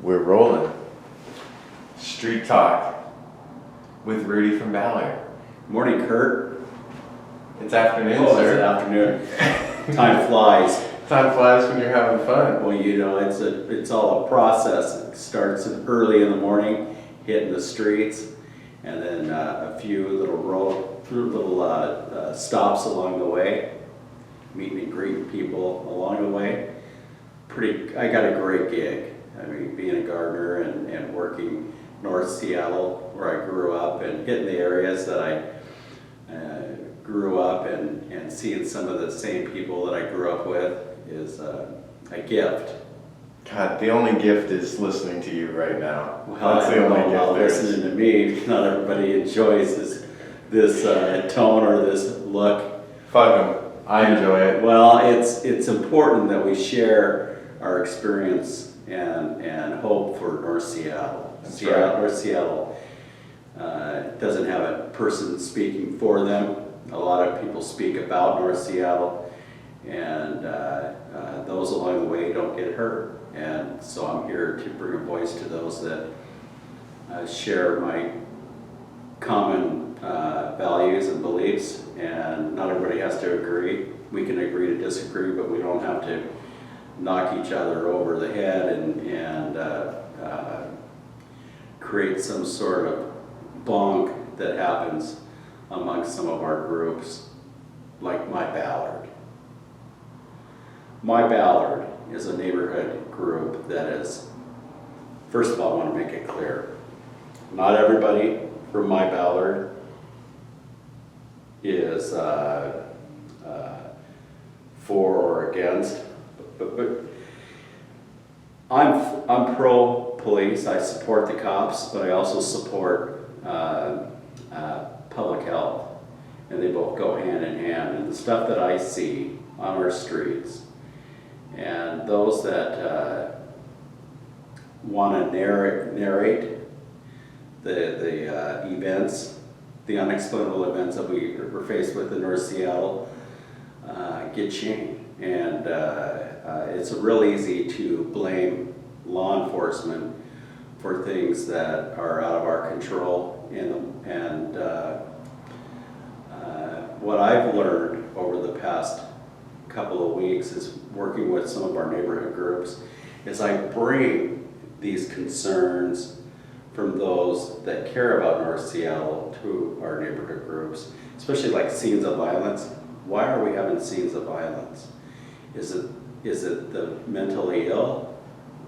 We're rolling. Street Talk with Rudy from Ballard. Morning, Kurt. It's afternoon, Oh, sir. it's afternoon. Time flies. Time flies when you're having fun. Well, you know, it's all a process. It starts early in the morning, hitting the streets, and then a few little stops along the way, meeting and greeting people along the way. I got a great gig. I mean, being a gardener and working North Seattle, where I grew up, and hitting the areas that I grew up and seeing some of the same people that I grew up with is a gift. God, the only gift is listening to you right now. Well, That's I the don't only know about gift there is. listening to me. Not everybody enjoys this tone or this look. Fuck 'em. I enjoy it. Well, it's important that we share our experience and hope for North Seattle. That's right. North Seattle doesn't have a person speaking for them. A lot of people speak about North Seattle, and those along the way don't get hurt. And so I'm here to bring a voice to those that share my common values and beliefs, and not everybody has to agree. We can agree to disagree, but we don't have to knock each other over the head and create some sort of bonk that happens amongst some of our groups, like My Ballard. My Ballard is a neighborhood group that is, first of all, I want to make it clear, not everybody from My Ballard is for or against, but I'm pro-police. I support the cops, but I also support public health, and they both go hand in hand. And the stuff that I see on our streets, and those that want to narrate the events, the unexplainable events that we're faced with in North Seattle, get shamed. And it's real easy to blame law enforcement for things that are out of our control. And what I've learned over the past couple of weeks is working with some of our neighborhood groups is I bring these concerns from those that care about North Seattle to our neighborhood groups, especially like scenes of violence. Why are we having scenes of violence? Is it the mentally ill?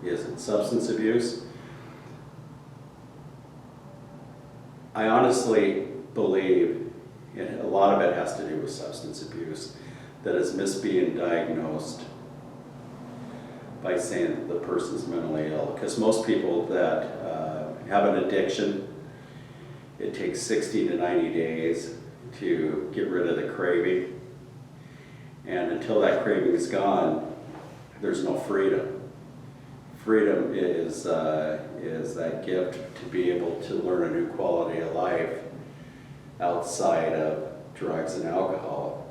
Is it substance abuse? I honestly believe a lot of it has to do with substance abuse, that is being diagnosed by saying that the person's mentally ill. Because most people that have an addiction, it takes 60 to 90 days to get rid of the craving. And until that craving is gone, there's no freedom. Freedom is that gift to be able to learn a new quality of life outside of drugs and alcohol.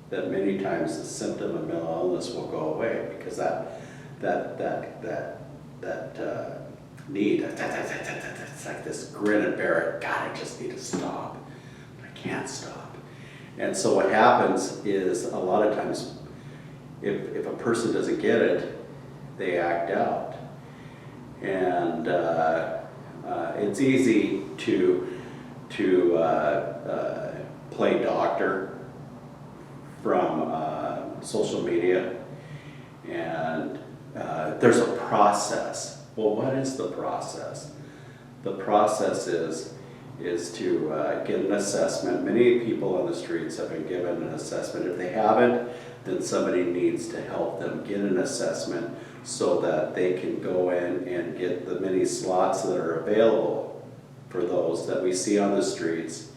That many times the symptom of mental illness will go away because that need, it's like this grin and bear it. God, I just need to stop. I can't stop. And so what happens is a lot of times, if a person doesn't get it, they act out. And it's easy to play doctor from social media, and there's a process. Well, what is the process? The process is to get an assessment. Many people on the streets have been given an assessment. If they haven't, then somebody needs to help them get an assessment so that they can go in and get the many slots that are available for those that we see on the streets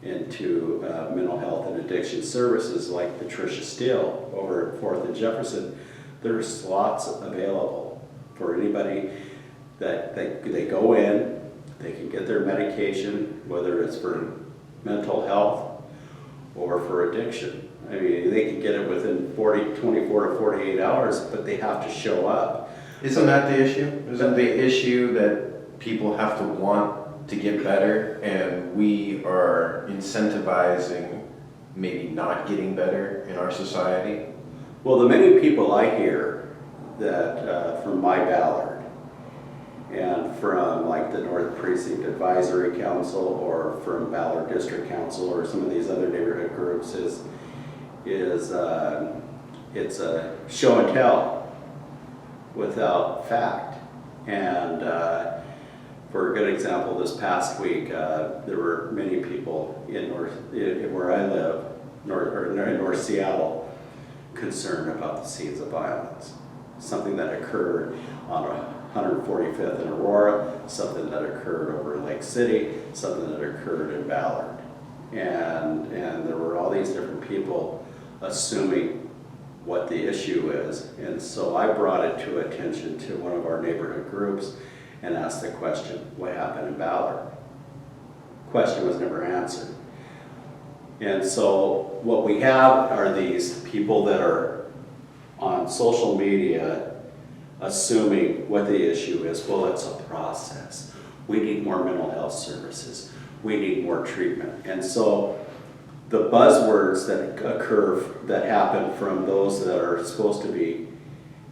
into mental health and addiction services like Patricia Steele over at 4th and Jefferson. There are slots available for anybody that they go in, they can get their medication, whether it's for mental health or for addiction. I mean, they can get it within 24 to 48 hours, but they have to show up. Isn't that the issue? Isn't the issue that people have to want to get better and we are incentivizing maybe not getting better in our society? Well, the many people I hear that from my Ballard and from like the North Precinct Advisory Council or from Ballard District Council or some of these other neighborhood groups is it's a show and tell without fact. And for a good example, this past week, there were many people in where I live, in North Seattle, concerned about the scenes of violence. Something that occurred on 145th and Aurora, something that occurred over in Lake City, something that occurred in Ballard. And there were all these different people assuming what the issue is. And so I brought it to attention to one of our neighborhood groups and asked the question, what happened in Ballard? Question was never answered. And so what we have are these people that are on social media assuming what the issue is. Well, it's a process. We need more mental health services. We need more treatment. And so the buzzwords that happen from those that are supposed to be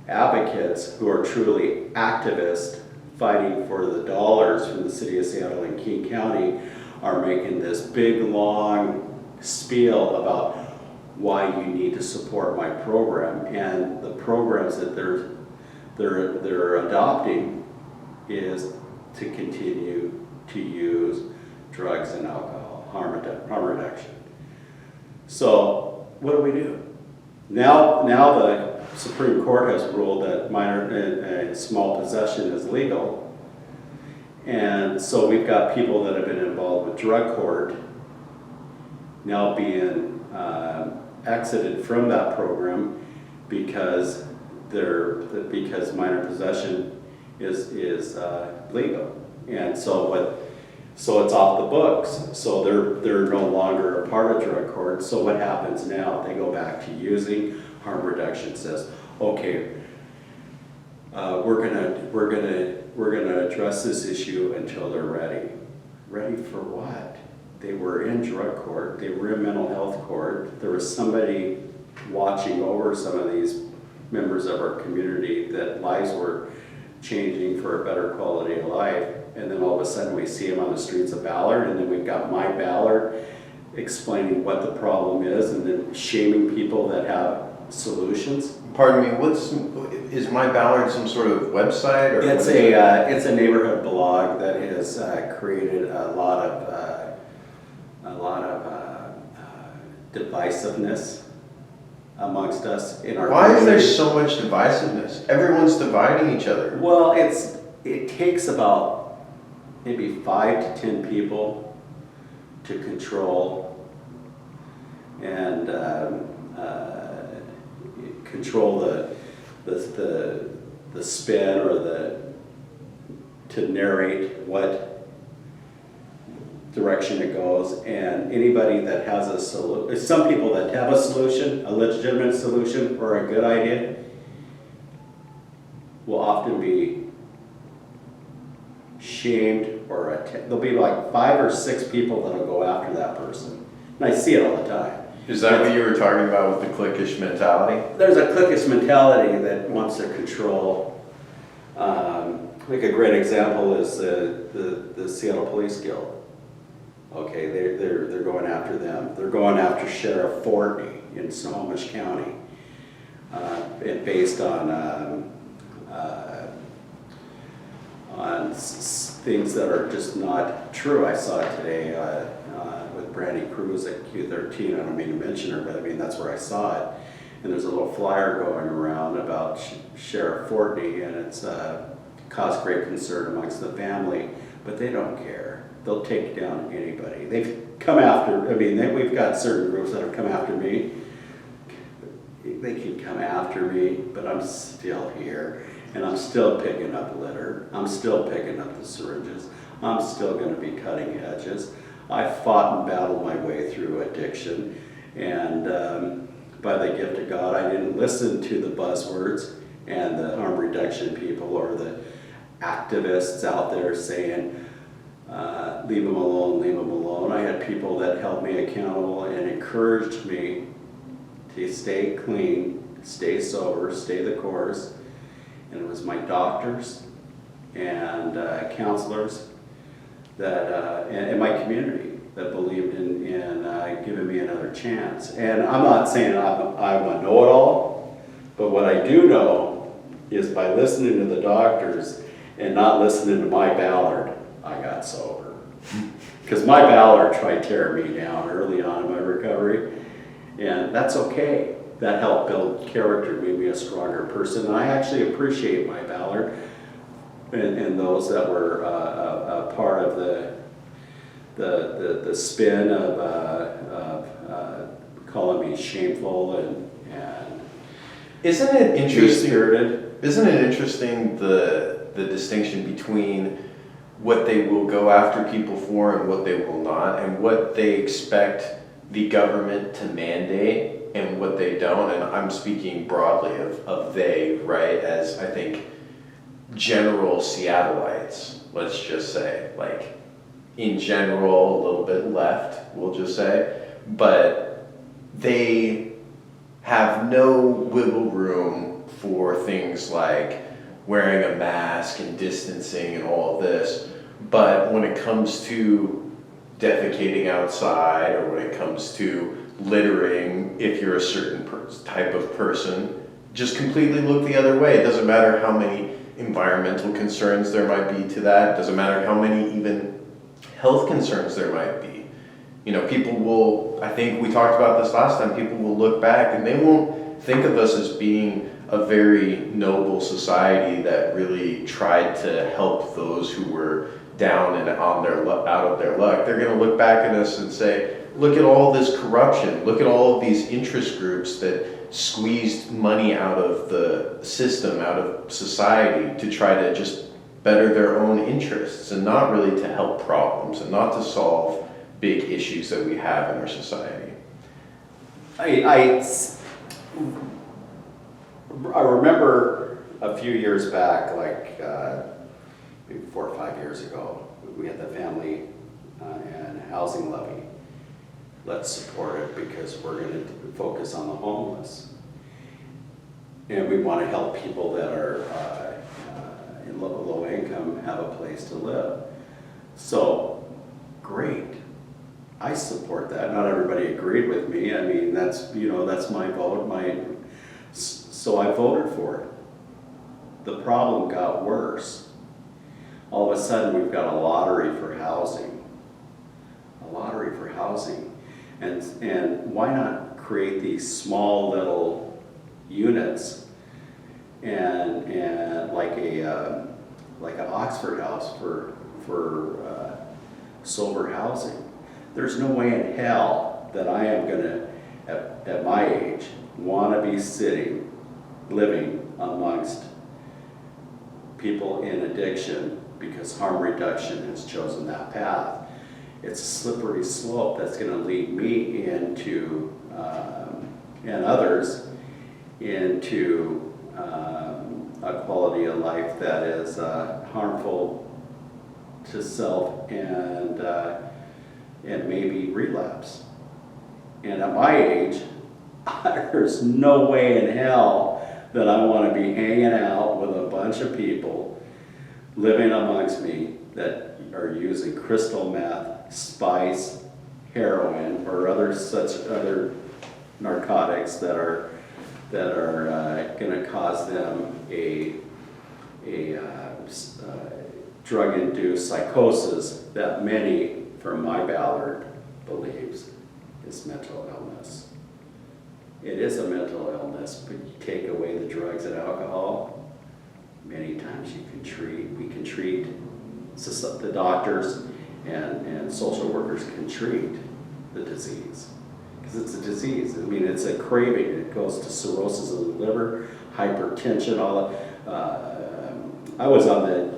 advocates who are truly activists fighting for the dollars from the city of Seattle and King County are making this big long spiel about why you need to support my program, and the programs that they're adopting is to continue to use drugs and alcohol, harm reduction. So what do? Now the Supreme Court has ruled that minor and small possession is legal, and so we've got people that have been involved with drug court now being exited from that program because minor possession is legal, and so it's off the books. So they're no longer a part of drug court. So what happens now? They go back to using. Harm reduction says, okay, we're gonna address this issue until they're ready. Ready for what? They were in drug court. They were in mental health court. There was somebody watching over some of these members of our community that lives were changing for a better quality of life. And then all of a sudden we see them on the streets of Ballard, and then we've got my Ballard explaining what the problem is and then shaming people that have solutions. Pardon me, is My Ballard some sort of website? Or it's a neighborhood blog that has created a lot of divisiveness amongst us in our Why is there community. so much divisiveness? Everyone's dividing each other. Well, it takes about maybe 5 to 10 people to control and control the spin or to narrate what direction it goes, and anybody that has a solution, some people that have a solution, a legitimate solution or a good idea, will often be shamed or there'll be like 5 or 6 people that'll go after that person. And I see it all the time. Is that what you were talking about with the cliquish mentality? There's a cliquish mentality that wants to control. Like a great example is the Seattle Police Guild. Okay, they're going after them. They're going after Sheriff Fortney in Snohomish County, and based on things that are just not true. I saw it today with Brandy Cruz at Q13. I don't mean to mention her, but I mean that's where I saw it. And there's a little flyer going around about Sheriff Fortney, and it's caused great concern amongst the family, but they don't care. They'll take down anybody. They've come after, we've got certain groups that have come after me. They can come after me, but I'm still here, and I'm still picking up litter. I'm still picking up the syringes. I'm still gonna be cutting hedges. I fought and battled my way through addiction, and by the gift of God, I didn't listen to the buzzwords, and the harm reduction people or the activists out there saying, leave them alone, leave them alone. I had people that held me accountable and encouraged me to stay clean, stay sober, stay the course. And it was my doctors and counselors that, and my community that believed in giving me another chance. And I'm not saying I'm a know-it-all, but what I do know is by listening to the doctors and not listening to my Ballard, I got sober. Because my Ballard tried tearing me down early on in my recovery, and that's okay. That helped build character, made me a stronger person, and I actually appreciate my Ballard and those that were a part of the spin of calling me shameful and Isn't it interesting? mean-spirited. Isn't it interesting the distinction between what they will go after people for and what they will not, and what they expect the government to mandate and what they don't? And I'm speaking broadly of they, right, as I think general Seattleites, let's just say, like in general, a little bit left, we'll just say, but they have no wiggle room for things like wearing a mask and distancing and all of this. But when it comes to defecating outside, or when it comes to littering, if you're a certain type of person, just completely look the other way. It doesn't matter how many environmental concerns there might be to that. It doesn't matter how many even health concerns there might be. You know, people will, I think we talked about this last time, people will look back and they won't think of us as being a very noble society that really tried to help those who were down and on their out of their luck. They're going to look back at us and say, look at all this corruption, look at all of these interest groups that squeezed money out of the system, out of society, to try to just better their own interests and not really to help problems and not to solve big issues that we have in our society. I remember a few years back, like maybe 4 or 5 years ago, we had the family and housing levy. Let's support it because we're going to focus on the homeless. And we want to help people that are in low income have a place to live. So, great. I support that. Not everybody agreed with me. I mean, that's my vote. So I voted for it. The problem got worse. All of a sudden, we've got a lottery for housing. A lottery for housing. And why not create these small little units and like an Oxford house for sober housing? There's no way in hell that I am gonna, at my age, want to be living amongst people in addiction because harm reduction has chosen that path. It's a slippery slope that's going to lead me into, and others, into a quality of life that is harmful to self and maybe relapse. And at my age, there's no way in hell that I want to be hanging out with a bunch of people living amongst me that are using crystal meth, spice, heroin, or other narcotics that are going to cause them a drug-induced psychosis that many, from my Ballard, believes is mental illness. It is a mental illness, but you take away the drugs and alcohol, many times we can treat, so the doctors and social workers can treat the disease. Because it's a disease. I mean, it's a craving. It goes to cirrhosis of the liver, hypertension, all that. I was on the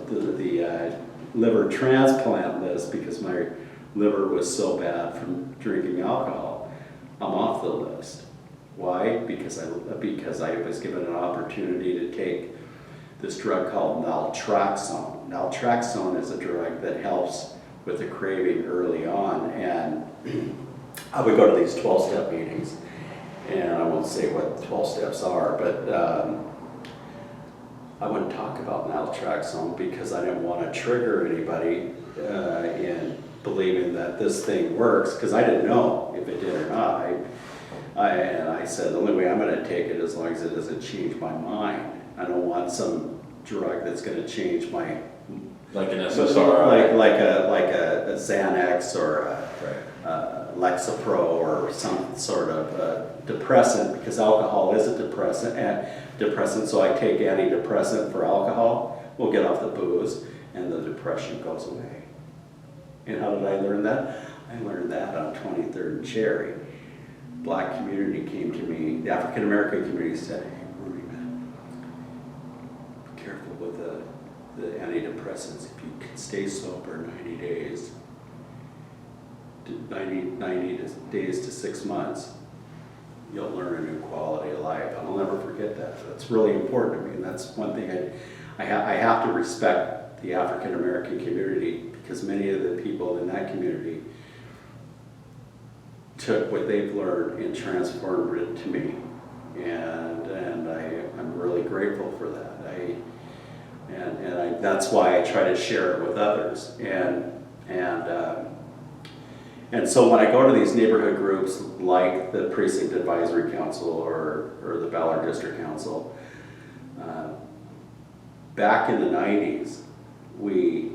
liver transplant list because my liver was so bad from drinking alcohol. I'm off the list. Why? Because I was given an opportunity to take this drug called naltrexone. Naltrexone is a drug that helps with the craving early on, and I would go to these 12-step meetings, and I won't say what the 12 steps are, but I wouldn't talk about naltrexone because I didn't want to trigger anybody in believing that this thing works, because I didn't know if it did or not. And I said, the only way I'm going to take it as long as it doesn't change my mind. I don't want some drug that's going to change my, Like an SSRI. like a Xanax or a Lexapro or some sort of depressant, because alcohol is a depressant. So I take antidepressant for alcohol. We'll get off the booze, and the depression goes away. And how did I learn that? I learned that on 23rd and Cherry. Black community came to me, the African American community said, "Hey, Rudy, man, be careful with the antidepressants. If you can stay sober 90 days, 90 days to 6 months, you'll learn a new quality of life." And I'll never forget that. That's really important to me, and that's one thing I have to respect the African American community, because many of the people in that community took what they've learned and transformed it to me, and I'm really grateful for that. That's why I try to share it with others, and so when I go to these neighborhood groups like the Precinct Advisory Council or the Ballard District Council, back in the 90s, we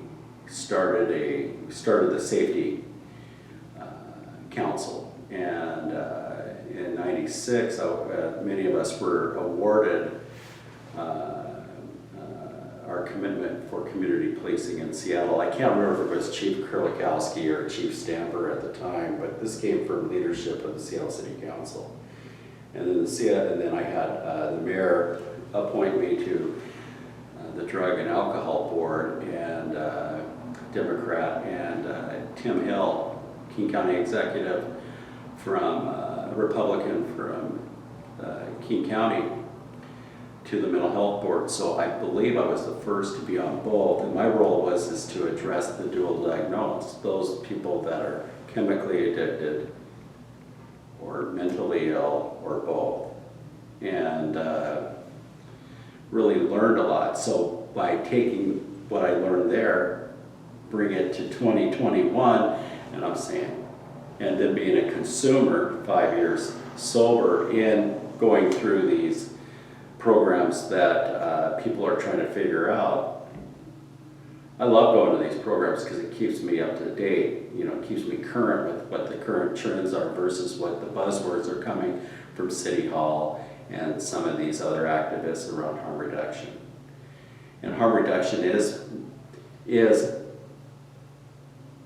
started the safety council, and in 96 many of us were awarded our commitment for community policing in Seattle. I can't remember if it was Chief Kurlikowski or Chief Stamper at the time, but this came from leadership of the Seattle City Council. And then I had the mayor appoint me to the Drug and Alcohol Board, and Democrat, and Tim Hill, King County Executive, from Republican from King County, to the Mental Health Board. So I believe I was the first to be on both, and my role is to address the dual diagnosed, those people that are chemically addicted or mentally ill or both, and really learned a lot. So by taking what I learned there, bring it to 2021, and I'm saying, and then being a consumer, 5 years sober, in going through these programs that people are trying to figure out. I love going to these programs because it keeps me up to date, keeps me current with what the current trends are versus what the buzzwords are coming from City Hall and some of these other activists around harm reduction. And harm reduction is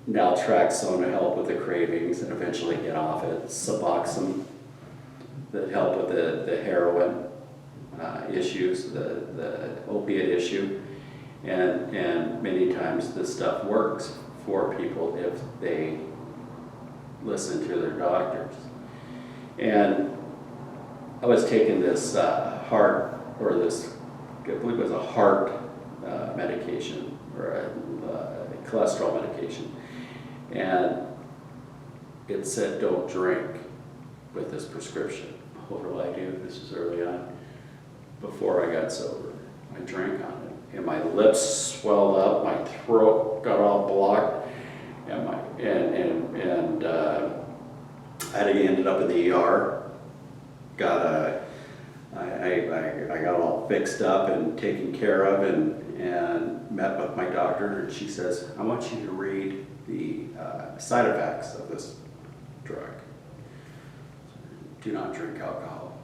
naltrexone to help with the cravings and eventually get off it, Suboxone that help with the heroin issues, the opiate issue, and many times this stuff works for people if they listen to their doctors. And I was taking this I believe it was a heart medication or a cholesterol medication, and it said don't drink with this prescription. What will I do? This was early on, before I got sober. I drank on it, and my lips swelled up, my throat got all blocked, and I ended up in the ER. I got all fixed up and taken care of, and met with my doctor, and she says, I want you to read the side effects of this drug. Do not drink alcohol.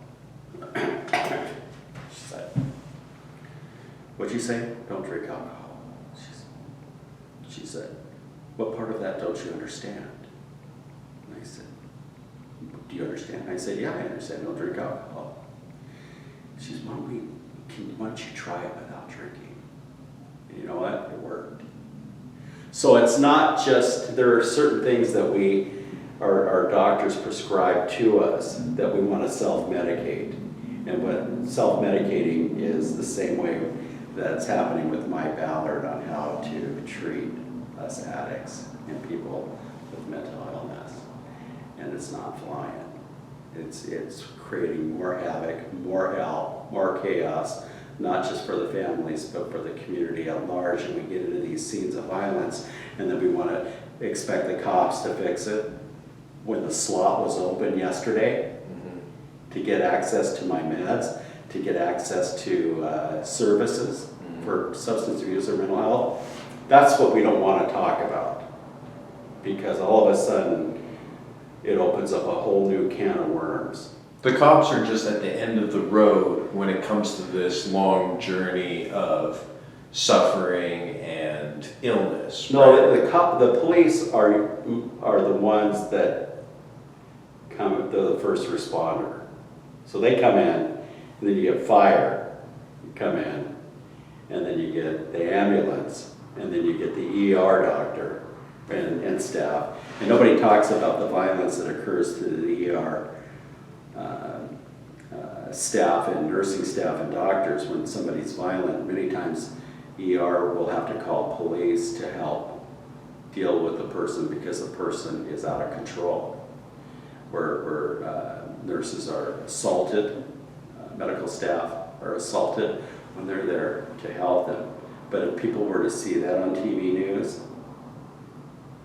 She said, what'd you say? Don't drink alcohol. She said, what part of that don't you understand? And I said, do you understand? I said, yeah, I understand. Don't drink alcohol. She said, why don't you try it without drinking? And you know what? It worked. So it's not just, there are certain things that we are doctors prescribe to us that we want to self-medicate. And what self-medicating is the same way that's happening with my Ballard on how to treat us addicts and people with mental illness. And it's not flying. It's creating more havoc, more hell, more chaos, not just for the families, but for the community at large. And we get into these scenes of violence, and then we want to expect the cops to fix it when the slot was open yesterday to get access to my meds, to get access to services for substance abuse or mental health. That's what we don't want to talk about, because all of a sudden it opens up a whole new can of worms. The cops are just at the end of the road when it comes to this long journey of suffering and illness. No, the police are the ones that come, they're the first responder. So they come in, and then you get fire, you come in, and then you get the ambulance, and then you get the ER doctor and staff. And nobody talks about the violence that occurs to the ER staff and nursing staff and doctors when somebody's violent. Many times ER will have to call police to help deal with the person because the person is out of control. Where nurses are assaulted, medical staff are assaulted when they're there to help them. But if people were to see that on TV news,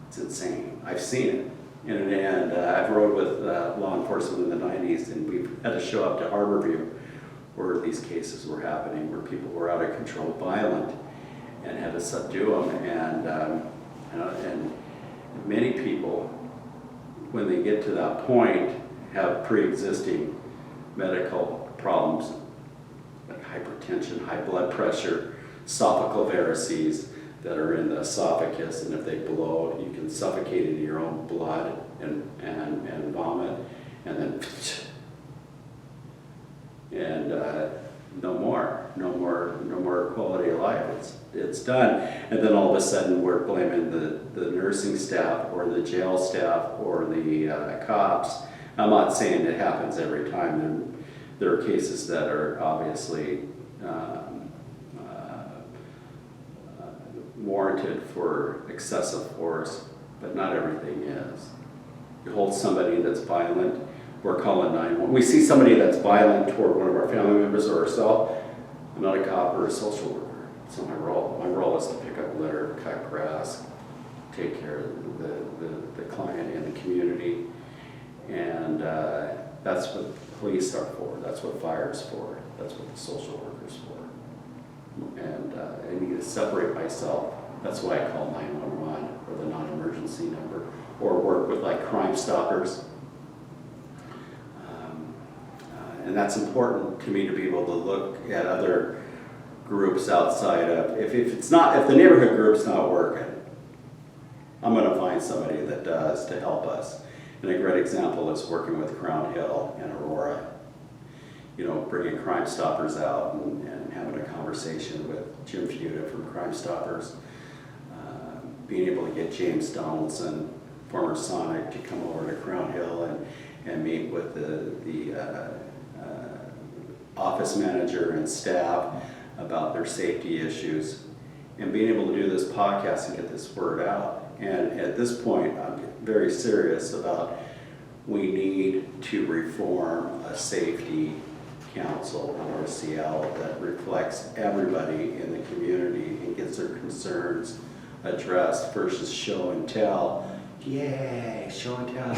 it's insane. I've seen it. And I've rode with law enforcement in the 90s, and we've had to show up to Harborview where these cases were happening, where people were out of control, violent, and had to subdue them. And many people, when they get to that point, have pre-existing medical problems like hypertension, high blood pressure, esophageal varices that are in the esophagus, and if they blow, you can suffocate into your own blood and vomit, and then no more quality of life. It's done. And then all of a sudden we're blaming the nursing staff or the jail staff or the cops. I'm not saying it happens every time. There are cases that are obviously warranted for excessive force, but not everything is. You hold somebody that's violent, we're calling 911. We see somebody that's violent toward one of our family members or ourselves. I'm not a cop or a social worker. It's not my role. My role is to pick up litter, cut grass, take care of the client and the community. And that's what police are for. That's what fire is for. That's what the social worker's for. And I need to separate myself. That's why I call 911 or the non-emergency number, or work with like Crime Stoppers. And that's important to me to be able to look at other groups outside of, if the neighborhood group's not working, I'm going to find somebody that does to help us. And a great example is working with Crown Hill and Aurora. You know, bringing Crime Stoppers out and having a conversation with Jim Fuda from Crime Stoppers. Being able to get James Donaldson, former Sonic, to come over to Crown Hill and meet with the office manager and staff about their safety issues, and being able to do this podcast and get this word out. And at this point, I'm very serious about we need to reform a safety council in North Seattle that reflects everybody in the community and gets their concerns addressed versus show and tell. Yay, show and tell.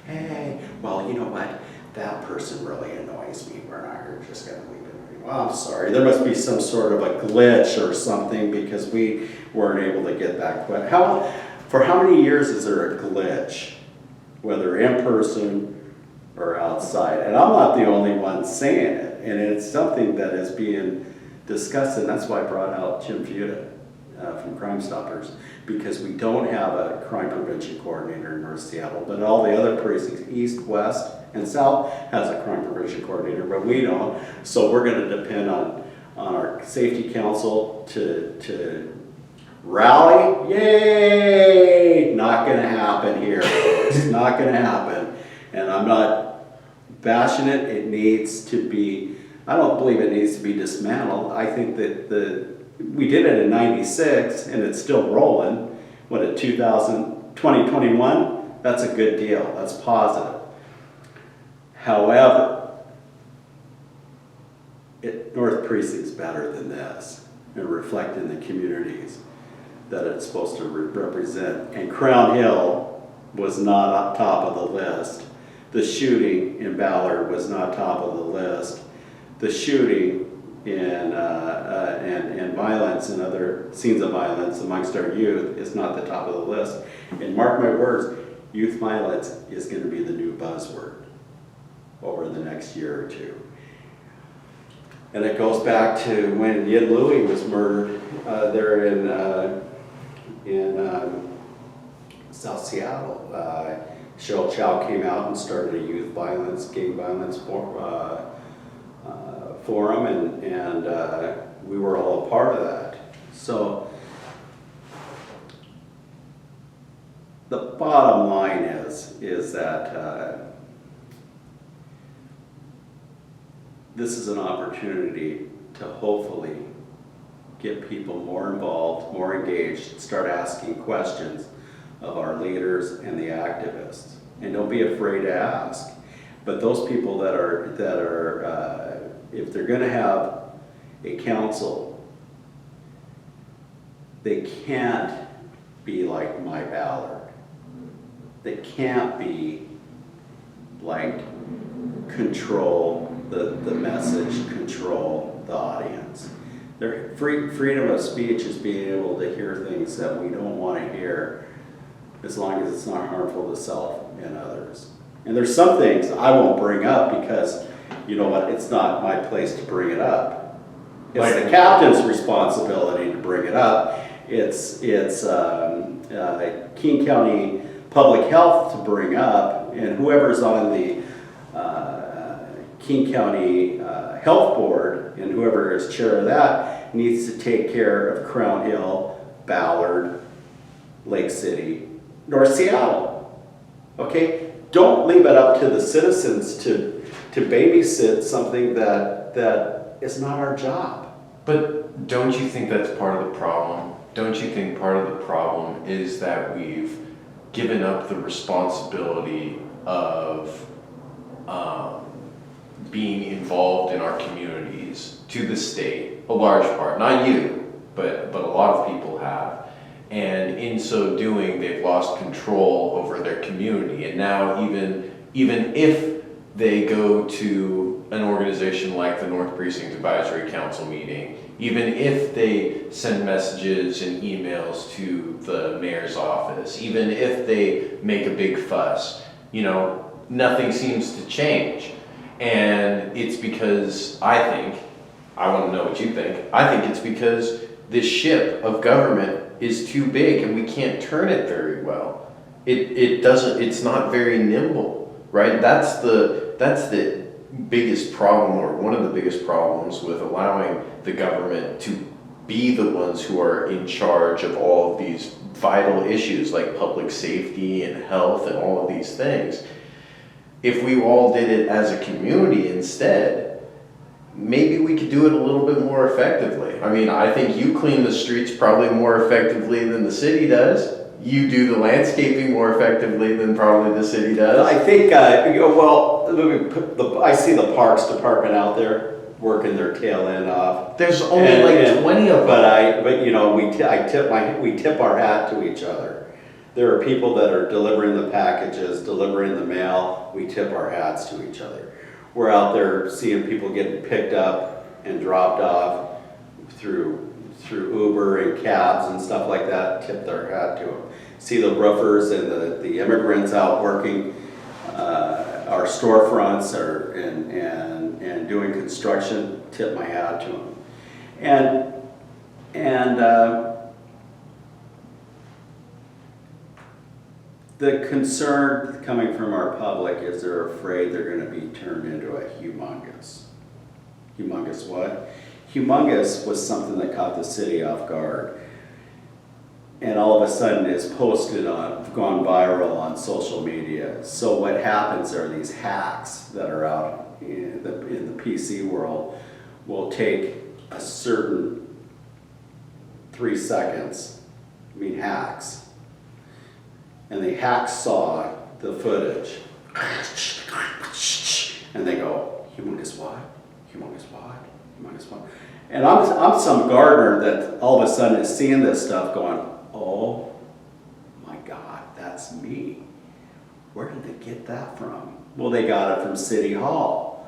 Hey, well, you know what? That person really annoys me. We're just going to leave it. Well, I'm sorry. There must be some sort of a glitch or something because we weren't able to get that quick. For how many years is there a glitch, whether in person or outside? And I'm not the only one saying it. And it's something that is being discussed, and that's why I brought out Jim Fuda from Crime Stoppers, because we don't have a crime prevention coordinator in North Seattle, but all the other precincts, East, West, and South, has a crime prevention coordinator, but we don't. So we're going to depend on our safety council to rally. Yay! Not going to happen here. It's not going to happen. And I'm not bashing it, it needs to be, I don't believe it needs to be dismantled. I think that we did it in '96 and it's still rolling. What, at 2021? That's a good deal, that's positive. However, North Precinct's better than this and reflecting the communities that it's supposed to represent. And Crown Hill was not up top of the list. The shooting in Ballard was not top of the list. The shooting and violence and other scenes of violence amongst our youth is not the top of the list. And mark my words, youth violence is going to be the new buzzword over the next year or two. And it goes back to when Yin Louie was murdered there in South Seattle. Cheryl Chow came out and started a youth violence, gang violence forum, and we were all a part of that. So the bottom line is that this is an opportunity to hopefully get people more involved, more engaged, start asking questions of our leaders and the activists. And don't be afraid to ask. But those people that are if they're gonna have a council, they can't be like my Ballard. They can't be like control the message, control the audience. Their freedom of speech is being able to hear things that we don't want to hear, as long as it's not harmful to self and others. And there's some things I won't bring up because, you know what, it's not my place to bring it up. It's the captain's responsibility to bring it up. It's King County Public Health to bring up, and whoever's on the King County Health Board and whoever is chair of that needs to take care of Crown Hill, Ballard, Lake City, North Seattle. Okay? Don't leave it up to the citizens to babysit something that is not our job. But don't you think that's part of the problem? Don't you think part of the problem is that we've given up the responsibility of being involved in our communities to the state, a large part, not you, but a lot of people have. And in so doing, they've lost control over their community. And now even if they go to an organization like the North Precinct Advisory Council meeting, even if they send messages and emails to the mayor's office, even if they make a big fuss, you know, nothing seems to change. And it's because I want to know what you think, I think it's because this ship of government is too big and we can't turn it very well. It's not very nimble, right? That's the biggest problem, or one of the biggest problems with allowing the government to be the ones who are in charge of all of these vital issues like public safety and health and all of these things. If we all did it as a community instead, maybe we could do it a little bit more effectively. I mean, I think you clean the streets probably more effectively than the city does. You do the landscaping more effectively than probably the city does. I think, I see the Parks Department out there working their tail end off. There's only 20 of them. But you know, we tip our hat to each other. There are people that are delivering the packages, delivering the mail. We tip our hats to each other. We're out there seeing people getting picked up and dropped off through Uber and cabs and stuff like that. Tip their hat to them. See the roofers and the immigrants out working our storefronts and doing construction. Tip my hat to them. And the concern coming from our public is they're afraid they're going to be turned into a humongous what? Humongous was something that caught the city off guard. And all of of a sudden is posted on, gone viral on social media. So what happens are these hacks that are out in the PC world will take a certain 3 seconds, hacks, and they hacksaw the footage, and they go, humongous what, humongous what, humongous what. And I'm some gardener that all of a sudden is seeing this stuff going, oh my God, that's me. Where did they get that from? Well, they got it from City Hall.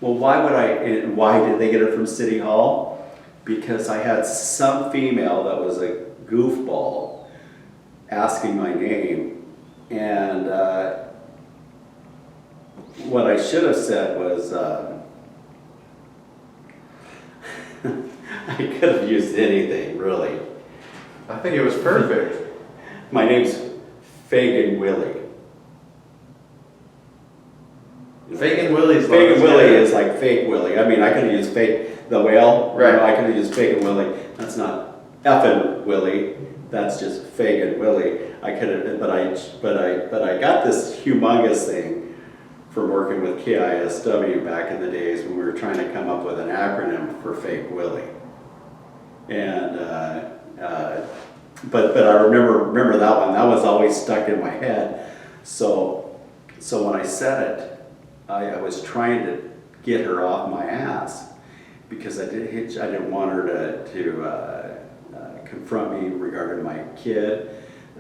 Well, why did they get it from City Hall? Because I had some female that was a goofball asking my name, and what I should have said was, I could have used anything, really. I think it was perfect. My name's Fagin Willie. Fagin Willie's Fagin Willie is like fake Willie. I mean, I could have used fake, the whale. Right. I could have used Fagin Willie. That's not effing Willie. That's just Fagin Willie. I could have, but I got this humongous thing from working with KISW back in the days when we were trying to come up with an acronym for fake Willie. And but I remember that one. That was always stuck in my head. So when I said it, I was trying to get her off my ass because I didn't want her to confront me regarding my kid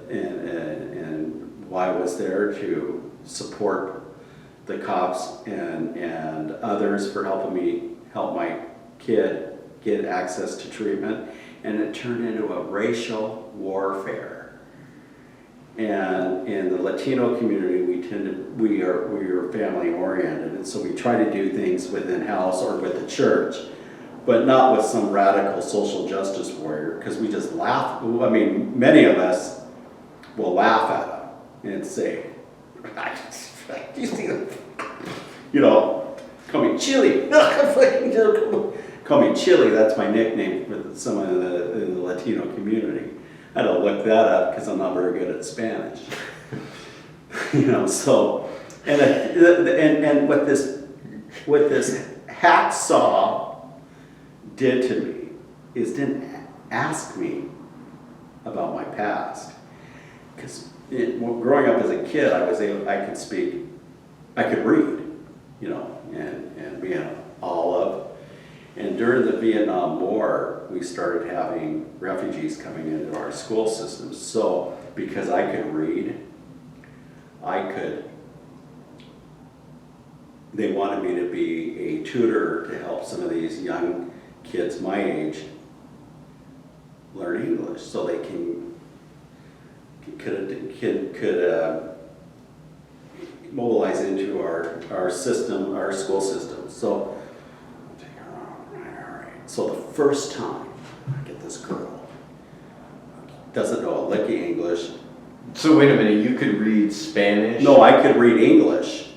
and why I was there to support the cops and others for helping me help my kid get access to treatment, and it turned into a racial warfare. And in the Latino community, we are family oriented, and so we try to do things within house or with the church, but not with some radical social justice warrior, because we just laugh. I mean, many of us will laugh at them and say, "You see them? You know, call me Chili." Call me Chili, that's my nickname for someone in the Latino community. I had to look that up because I'm not very good at Spanish. You know, so, and what this hacksaw did to me is didn't ask me about my past. Because growing up as a kid, I could read, you know, and be an olive. And during the Vietnam War, we started having refugees coming into our school systems. So, because I could read, they wanted me to be a tutor to help some of these young kids my age learn English so they could mobilize into our system, our school system. So, so the first time I get this girl, doesn't know a lick of English. So wait a minute, you could read Spanish? No, I could read English.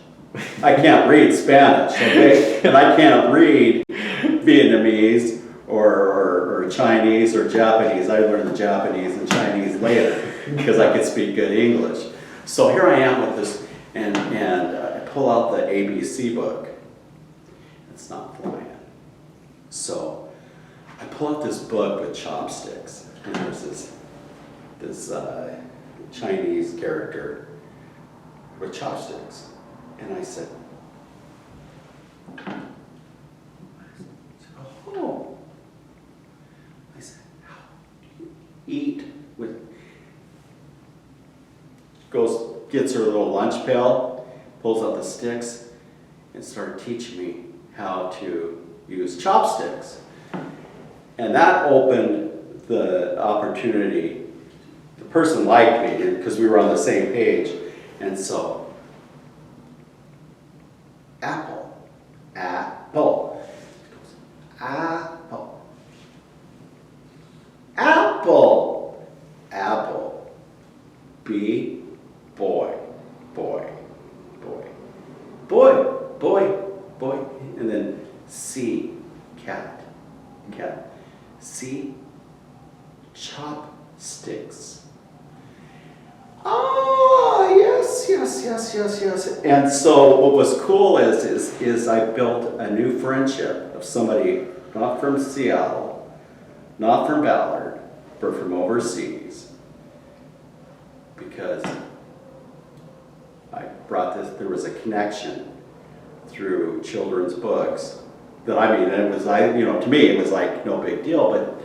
I can't read Spanish, okay? And I can't read Vietnamese or Chinese or Japanese. I learned the Japanese and Chinese later because I could speak good English. So here I am with this, and I pull out the ABC book. It's not flying. So I pull out this book with chopsticks, and there's this Chinese character with chopsticks, and I said, "Oh," I said, "How do you eat with?" Gets her little lunch pail, pulls out the sticks, and started teaching me how to use chopsticks. And that opened the opportunity. The person liked me because we were on the same page. And so, apple, apple, apple, apple, apple, B, boy, boy, boy, boy, boy, boy, and then C, cat, cat. C, chopsticks. yes. And so what was cool is I built a new friendship of somebody not from Seattle, not from Ballard, but from overseas. Because I brought this, there was a connection through children's books that it was to me it was like no big deal, but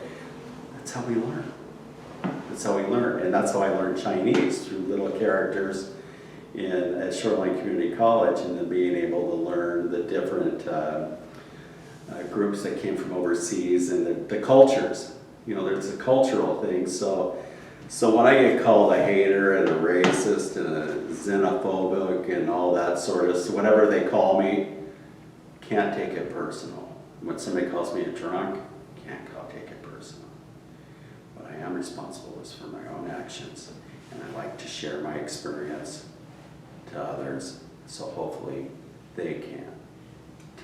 that's how we learn. That's how we learn, and that's how I learned Chinese, through little characters at Shoreline Community College, and then being able to learn the different groups that came from overseas and the cultures. There's a cultural thing. So when I get called a hater and a racist and a xenophobic and all that sort of, so whatever they call me, can't take it personal. When somebody calls me a drunk, can't take it personal. What I am responsible is for my own actions, and I like to share my experience to others, so hopefully they can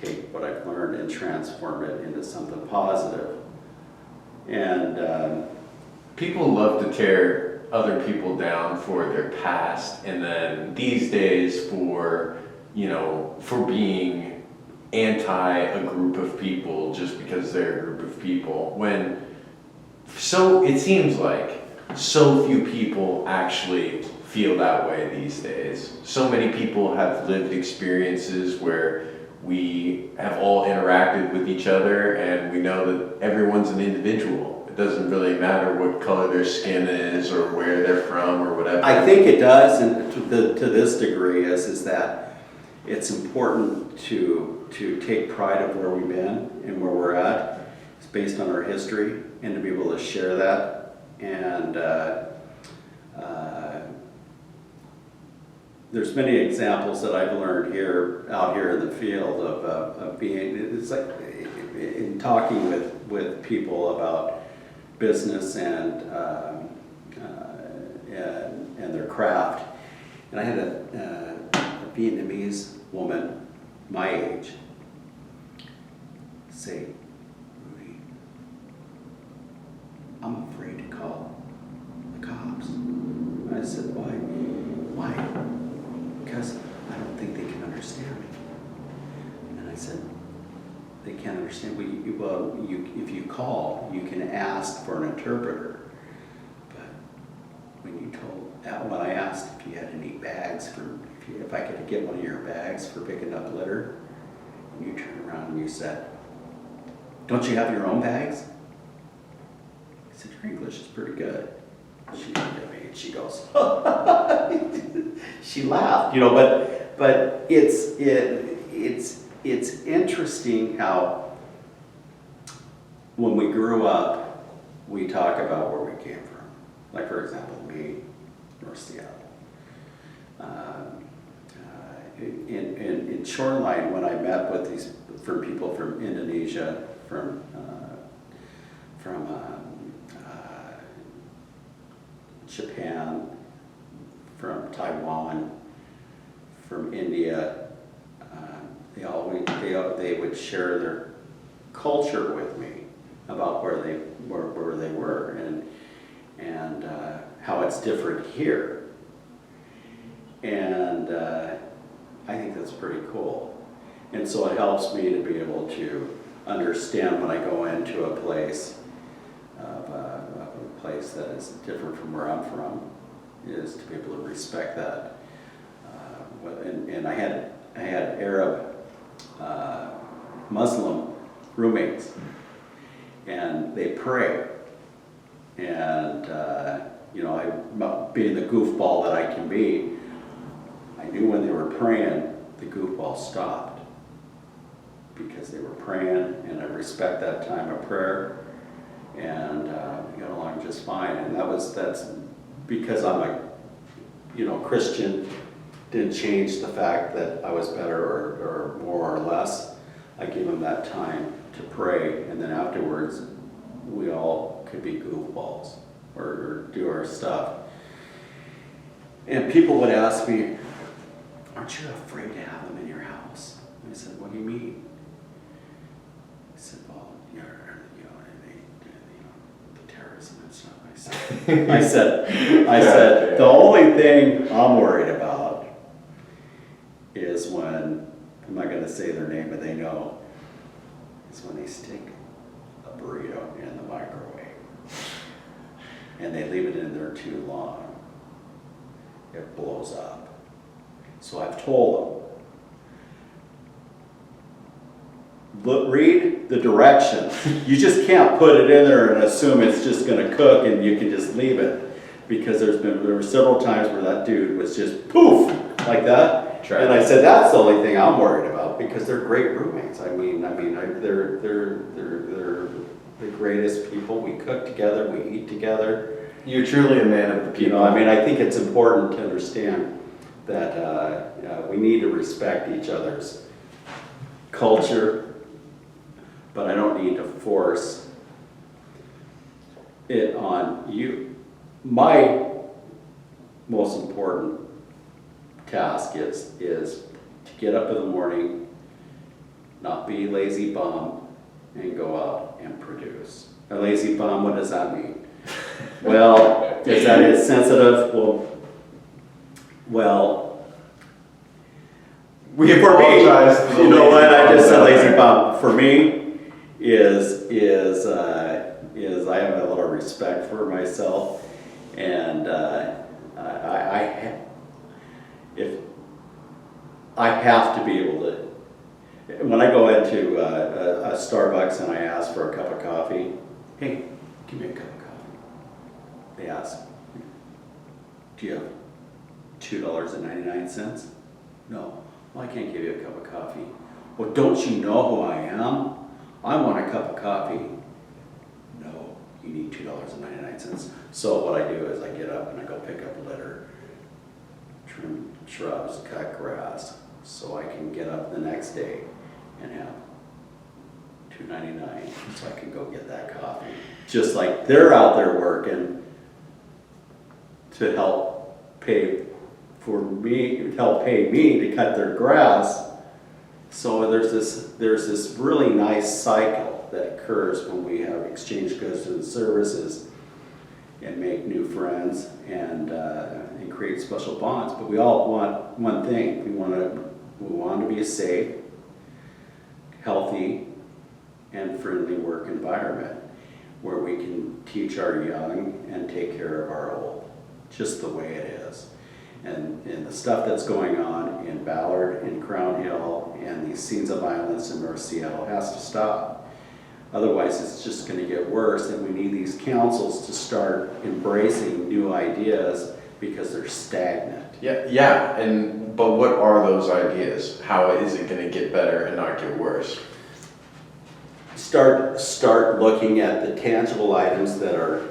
take what I've learned and transform it into something positive. And people love to tear other people down for their past, and then these days for being anti a group of people just because they're a group of people, when it seems like so few people actually feel that way these days. So many people have lived experiences where we have all interacted with each other, and we know that everyone's an individual. It doesn't really matter what color their skin is or where they're from or whatever. I think it does, and to this degree is that it's important to take pride of where we've been and where we're at. It's based on our history, and to be able to share that. And there's many examples that I've learned out here in the field of being, it's like in talking with people about business and their craft. And I had a Vietnamese woman my age say, "Rudy, I'm afraid to call the cops." And I said, "Why? Why?" "Because I don't think they can understand me." And I said, "They can't understand. If you call, you can ask for an interpreter. But when I asked if you had any bags if I could get one of your bags for picking up litter, and you turned around and you said, 'Don't you have your own bags?' I said, 'Your English is pretty good.'" She looked at me and she goes, she laughed, but it's interesting how when we grew up, we talk about where we came from. Like, for example, me, North Seattle. In Shoreline, when I met with these people from Indonesia, from Japan, from Taiwan, from India, they would share their culture with me about where they were and how it's different here. And I think that's pretty cool. And so it helps me to be able to understand when I go into a place that is different from where I'm from, is to be able to respect that. And I had Arab Muslim roommates, and they pray. And being the goofball that I can be, I knew when they were praying, the goofball stopped, because they were praying, and I respect that time of prayer, and got along just fine. And that's because I'm a Christian, didn't change the fact that I was better or more or less. I gave them that time to pray, and then afterwards we all could be goofballs or do our stuff. And people would ask me, "Aren't you afraid to have them in your house?" And I said, "What do you mean?" I said, "Well, the terrorism and stuff." I said, the only thing I'm worried about is when, I'm not gonna say their name, but they know, is when they stick a burrito in the microwave and they leave it in there too long. It blows up. So I've told them, look, read the directions. You just can't put it in there and assume it's just gonna cook and you can just leave it. Because there were several times where that dude was just poof, like that. Try and it. I said, that's the only thing I'm worried about, because they're great roommates. They're the greatest people. We cook together, we eat together. You're truly a man of the You people. know, I think it's important to understand that we need to respect each other's culture, but I don't need to force it on you. My most important task is to get up in the morning, not be a lazy bum, and go out and produce. A lazy bum, what does that mean? Well, is that sensitive? Well, We for me, apologize to the you know lazy what? I just bums said out lazy there. bum. For me, is I have a little respect for myself, and I have to be able to. When I go into a Starbucks and I ask for a cup of coffee, hey, give me a cup of coffee. They ask, do you have $2.99? No. Well, I can't give you a cup of coffee. Well, don't you know who I am? I want a cup of coffee. No, you need $2.99. So what I do is I get up and I go pick up litter, trim shrubs, cut grass, so I can get up the next day and have $2.99, so I can go get that coffee. Just like they're out there working to help pay me to cut their grass. So there's this really nice cycle that occurs when we have exchange goods and services and make new friends and create special bonds. But we all want one thing: we want to be a safe, healthy, and friendly work environment where we can teach our young and take care of our old, just the way it is. And the stuff that's going on in Ballard, in Crown Hill, and these scenes of violence in North Seattle has to stop. Otherwise, it's just going to get worse, and we need these councils to start embracing new ideas because they're stagnant. Yeah, but what are those ideas? How is it going to get better and not get worse? Start looking at the tangible items that are.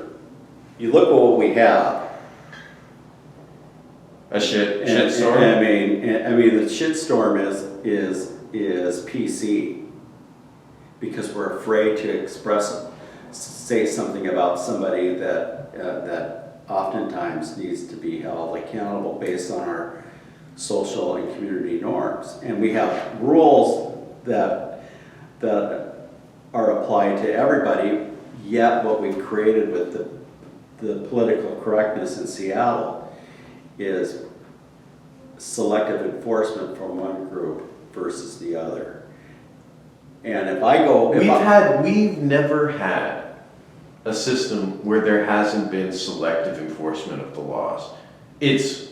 You look at what we have. A shit storm? I mean, the shit storm is PC because we're afraid to say something about somebody that oftentimes needs to be held accountable based on our social and community norms. And we have rules that are applied to everybody, yet what we've created with the political correctness in Seattle is selective enforcement from one group versus the other. And We've never had a system where there hasn't been selective enforcement of the laws. It's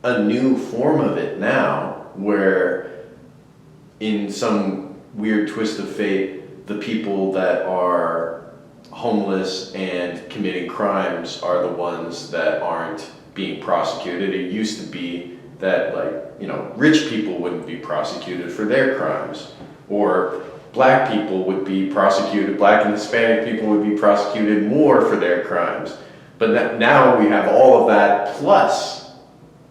a new form of it now, where in some weird twist of fate, the people that are homeless and committing crimes are the ones that aren't being prosecuted. It used to be that, rich people wouldn't be prosecuted for their crimes, or black people would be prosecuted, black and Hispanic people would be prosecuted more for their crimes. But now we have all of that plus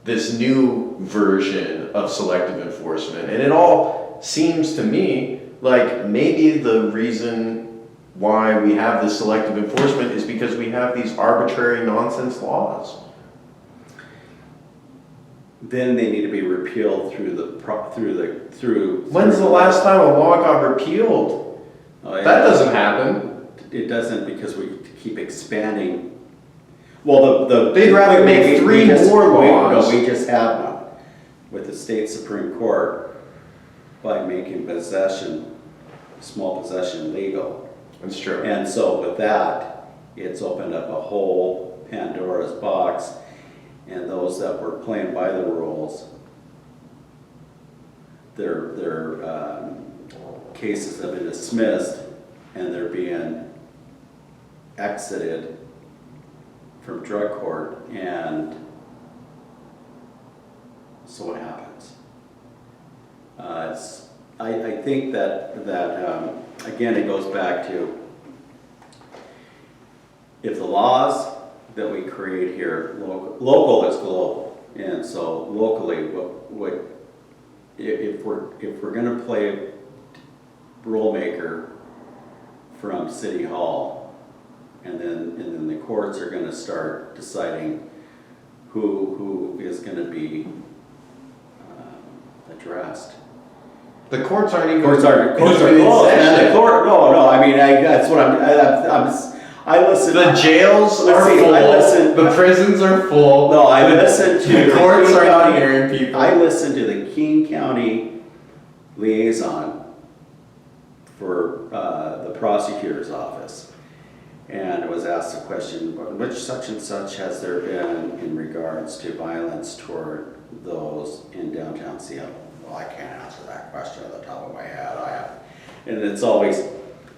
this new version of selective enforcement. And it all seems to me like maybe the reason why we have this selective enforcement is because we have these arbitrary nonsense laws. then they need to be repealed through. When's the last time a law got repealed? That doesn't happen. It doesn't, because we keep expanding. Well, They'd rather make three more laws. No, we just have one. with the state Supreme Court by making small possession legal. That's true. And so with that, it's opened up a whole Pandora's box, and those that were playing by the rules, their cases have been dismissed, and they're being exited from drug court, and so what happens? I think that again, it goes back to, if the laws that we create here, local is global, and so locally, if we're going to play rule maker from City Hall, and then the courts are going to start deciding who is going to be addressed. The courts aren't even. Courts are in closed. session. The court, no. I mean, that's what I listen. The jails are full. I listen. The prisons are full. No, I listen to the courts are not County, hearing people. I listen to the King County liaison for the prosecutor's office, and was asked a question: which such and such has there been in regards to violence toward those in downtown Seattle? Well, I can't answer that question off the top of my head. And it's always,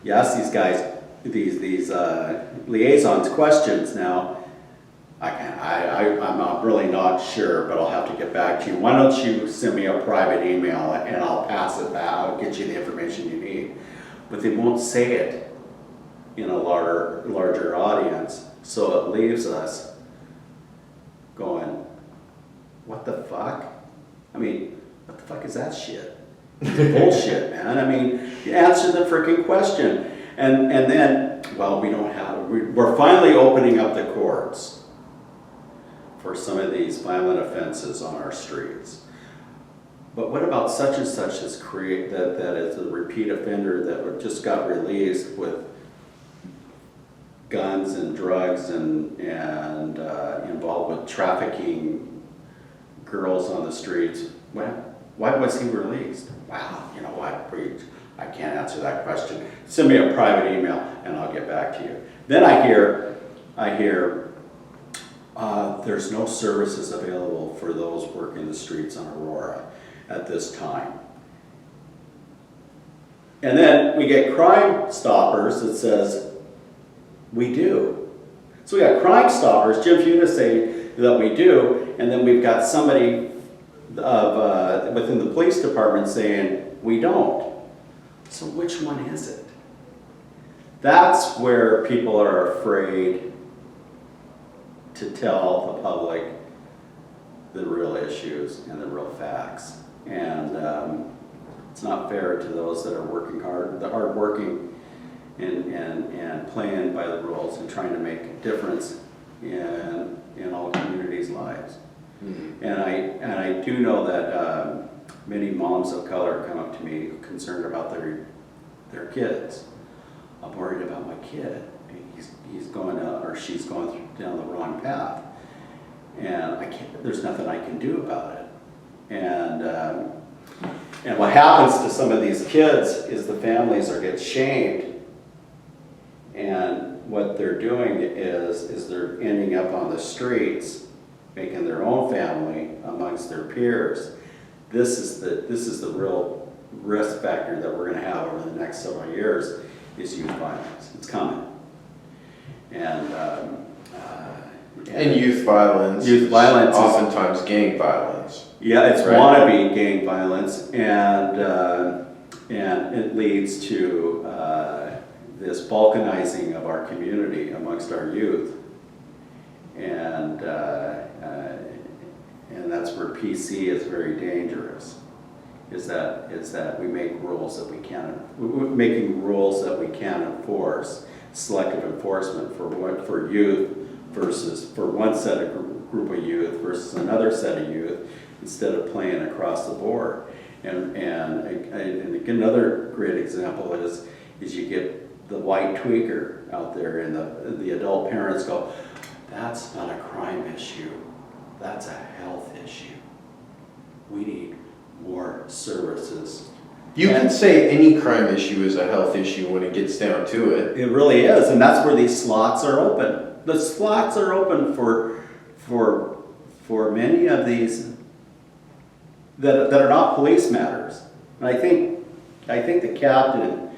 you ask these guys these liaisons questions. Now, I'm really not sure, but I'll have to get back to you. Why don't you send me a private email and I'll pass it back. I'll get you the information you need. But they won't say it in a larger audience, so it leaves us going, what the fuck? I mean, what the fuck is that shit? It's bullshit, man. I mean, you answer the freaking question. And then, well, we're finally opening up the courts for some of these violent offenses on our streets. But what about such and such that is a repeat offender that just got released with guns and drugs and involved with trafficking girls on the streets? Why was he released? Wow, you know what, I can't answer that question. Send me a private email and I'll get back to you. Then I hear there's no services available for those working the streets on Aurora at this time. And then we get Crime Stoppers that says, we do. So we got Crime Stoppers, Jim Fuda saying that we do, and then we've got somebody within the police department saying we don't. So which one is it? That's where people are afraid to tell the public the real issues and the real facts. And it's not fair to those that are working hard, the hardworking and playing by the rules and trying to make a difference in all communities' lives. Mm-hmm. And I do know that many moms of color come up to me concerned about their kids. I'm worried about my kid. He's going or she's going down the wrong path, and there's nothing I can do about it. And what happens to some of these kids is the families get shamed, and what they're doing is they're ending up on the streets, making their own family amongst their peers. This is the real risk factor that we're going to have over the next several years is youth violence. It's coming. And youth violence. Youth violence is oftentimes gang violence. Yeah, it's right? wannabe gang violence, and it leads to this balkanizing of our community amongst our youth, and that's where PC is very dangerous. Is that we make rules that we're making rules that we can't enforce, selective enforcement for youth versus for one set of group of youth versus another set of youth, instead of playing across the board. And again, another great example is you get the white tweaker out there, and the adult parents go, that's not a crime issue, that's a health issue. we need more services. You can say any crime issue is a health issue when it gets down to it. It really is, and that's where these slots are open. The slots are open for many of these that are not police matters. And I think the captain, I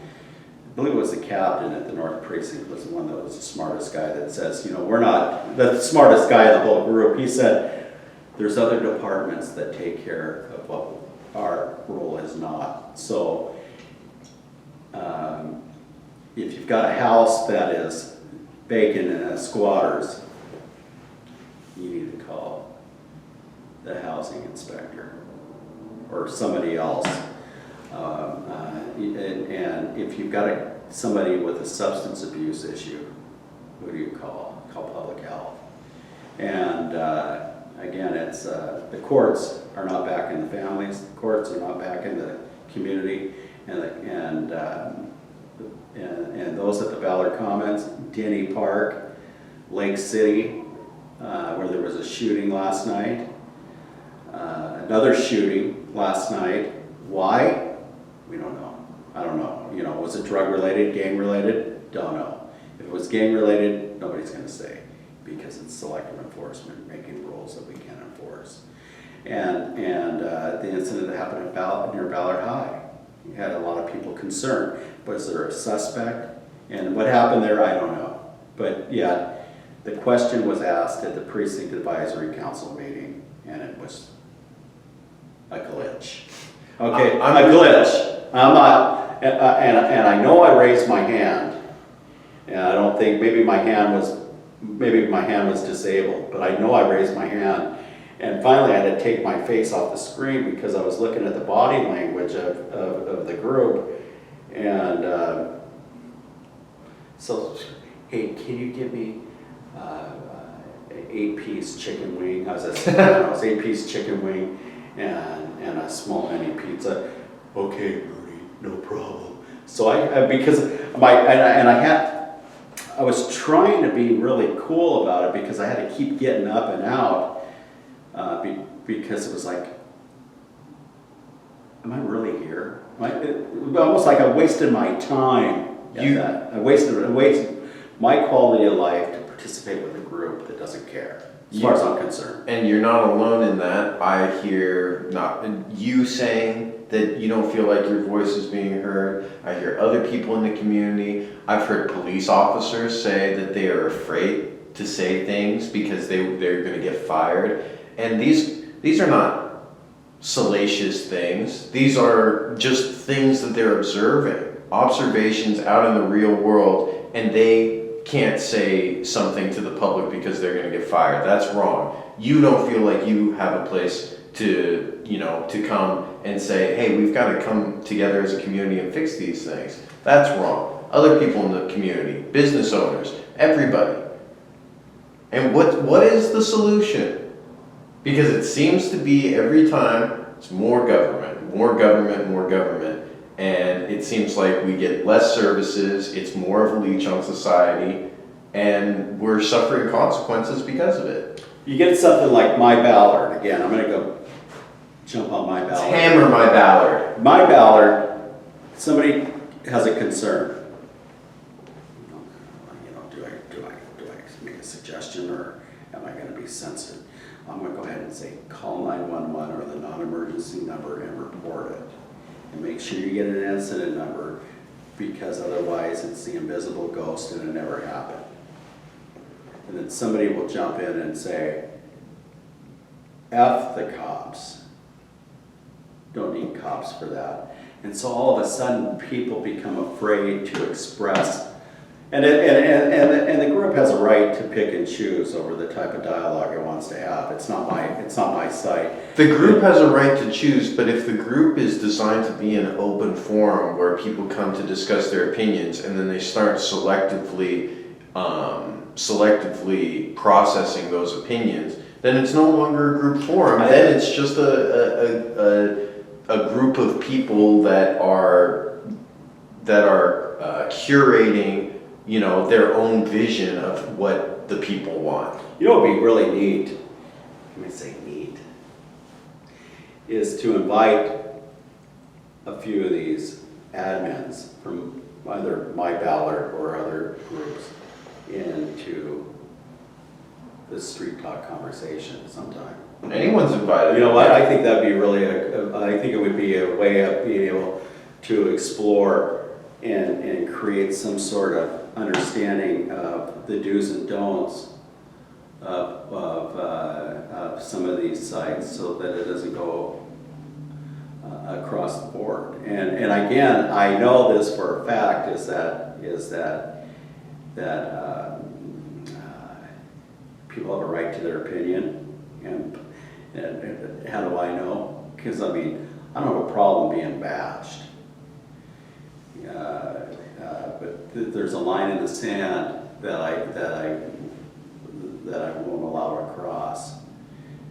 believe it was the captain at the North Precinct, was the one that was the smartest guy that says, we're not the smartest guy in the whole group. He said, there's other departments that take care of what our role is not. So if you've got a house that is vacant and has squatters, you need to call the housing inspector or somebody else. And if you've got somebody with a substance abuse issue, who do you call? Call public health. And again, it's the courts are not back in the families. The courts are not back in the community, and those at the Ballard Commons, Denny Park, Lake City, where there was a shooting last night. Another shooting last night. Why? We don't know. I don't know. Was it drug related, gang related? Don't know. If it was gang related, nobody's going to say, because it's selective enforcement making rules that we can't enforce. And the incident that happened near Ballard High, you had a lot of people concerned. Was there a suspect? And what happened there, I don't know. But yeah, the question was asked at the Precinct Advisory Council meeting, and it was a glitch. Okay, I'm a glitch. I'm not, and I know I raised my hand, and I don't think, maybe my hand was disabled, but I know I raised my hand. And finally I had to take my face off the screen because I was looking at the body language of the group. And so, hey, can you give me an 8-piece chicken wing? I was 8-piece chicken wing and a small mini pizza. Okay, Rudy, no problem. So I was trying to be really cool about it because I had to keep getting up and out because it was like, am I really here? Almost like I wasted my time. I wasted my quality of life to participate with a group that doesn't care, as far as I'm concerned. And you're not alone in that. I hear you saying that you don't feel like your voice is being heard. I hear other people in the community. I've heard police officers say that they are afraid to say things because they're going to get fired. And these are not salacious things. These are just things that they're observing, observations out in the real world, and they can't say something to the public because they're going to get fired. That's wrong. You don't feel like you have a place to come and say, hey, we've got to come together as a community and fix these things. That's wrong. Other people in the community, business owners, everybody. And what is the solution? Because it seems to be every time it's more government, more government, more government. And it seems like we get less services, it's more of a leech on society, and we're suffering consequences because of it. You get something like My Ballard. Again, I'm going to go jump on My Ballard. Hammer My Ballard. My Ballard, somebody has a concern. Do I make a suggestion, or am I going to be censored? I'm going to go ahead and say call 911 or the non-emergency number and report it. And make sure you get an incident number, because otherwise it's the invisible ghost and it never happened. And then somebody will jump in and say, F the cops. Don't need cops for that. And so all of a sudden people become afraid to express. And the group has a right to pick and choose over the type of dialogue it wants to have. It's not my site. The group has a right to choose, but if the group is designed to be an open forum where people come to discuss their opinions and then they start selectively processing those opinions, then it's no longer a group forum. Then it's just a group of people that are curating, their own vision of what the people want. You know what would be really neat? Let me say neat. is to invite a few of these admins from either my Ballard or other groups into the street talk conversation sometime. Anyone's invited. You know what, I think that'd be really, I think it would be a way of being able to explore and create some sort of understanding of the do's and don'ts of some of these sites, so that it doesn't go across the board. And again, I know this for a fact is that people have a right to their opinion, and how do I know? Because I mean, I don't have a problem being bashed, but there's a line in the sand that I won't allow to cross,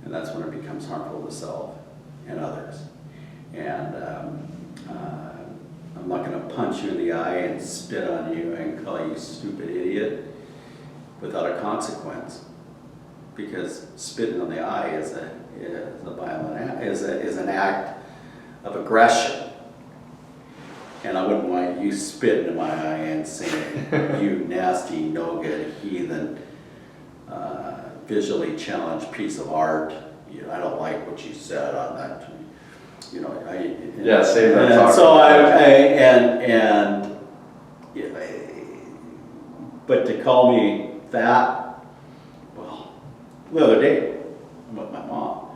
and that's when it becomes harmful to self and others. And I'm not going to punch you in the eye and spit on you and call you stupid idiot without a consequence, because spitting on the eye is an act of aggression, and I wouldn't want you spitting in my eye and saying, "You nasty, no good heathen, visually challenged piece of art. You know, I don't like what you said on that." You know, Yeah, save that and talk. so but to call me that, well, the other day I'm with my mom,